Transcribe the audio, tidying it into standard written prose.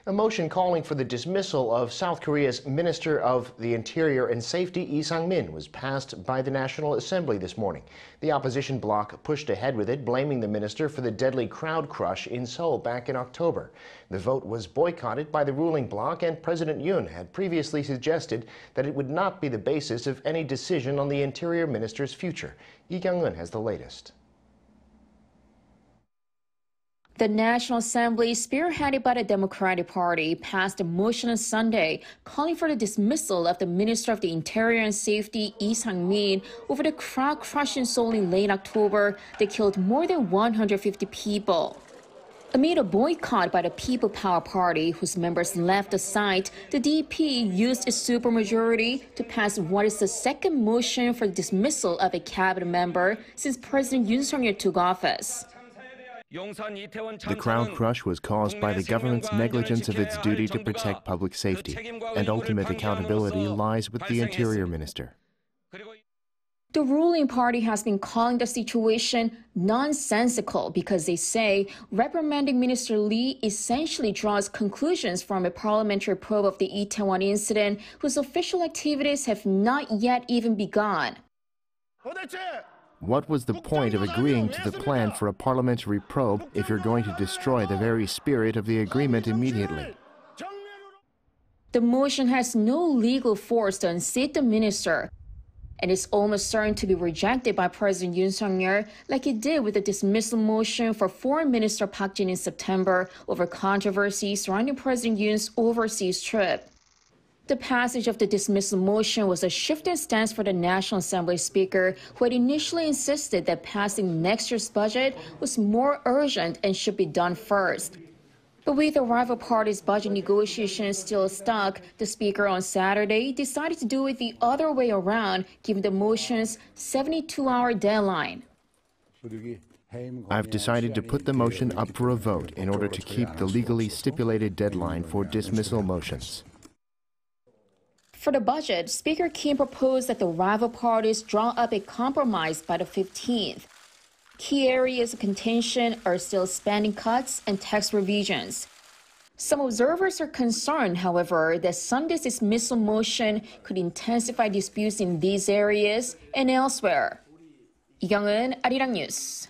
A motion calling for the dismissal of South Korea's Minister of the Interior and Safety, Lee Sang-min, was passed by the National Assembly this morning. The opposition bloc pushed ahead with it, blaming the minister for the deadly crowd crush in Seoul back in October. The vote was boycotted by the ruling bloc, and President Yoon had previously suggested that it would not be the basis of any decision on the Interior Minister's future. Kyung-eun has the latest. The National Assembly, spearheaded by the Democratic Party, passed a motion on Sunday calling for the dismissal of the Minister of the Interior and Safety, Lee Sang-min, over the crowd crush in Seoul in late October that killed more than 150 people. Amid a boycott by the People Power Party, whose members left the site, the DP used its supermajority to pass what is the second motion for the dismissal of a cabinet member since President Yoon Suk-yeol took office. The crowd crush was caused by the government's negligence of its duty to protect public safety, and ultimate accountability lies with the Interior Minister. The ruling party has been calling the situation nonsensical because they say reprimanding Minister Lee essentially draws conclusions from a parliamentary probe of the Itaewon incident, whose official activities have not yet even begun. What was the point of agreeing to the plan for a parliamentary probe if you're going to destroy the very spirit of the agreement immediately? The motion has no legal force to unseat the minister, and is almost certain to be rejected by President Yoon Suk-yeol, like it did with the dismissal motion for Foreign Minister Park Jin in September over controversy surrounding President Yoon's overseas trip. The passage of the dismissal motion was a shift in stance for the National Assembly Speaker, who had initially insisted that passing next year's budget was more urgent and should be done first. But with the rival parties' budget negotiations still stuck, the Speaker on Saturday decided to do it the other way around, given the motion's 72-hour deadline. I've decided to put the motion up for a vote in order to keep the legally stipulated deadline for dismissal motions. For the budget, Speaker Kim proposed that the rival parties draw up a compromise by the 15th. Key areas of contention are still spending cuts and tax revisions. Some observers are concerned, however, that Sunday's dismissal motion could intensify disputes in these areas and elsewhere. Kyung-eun, Arirang News.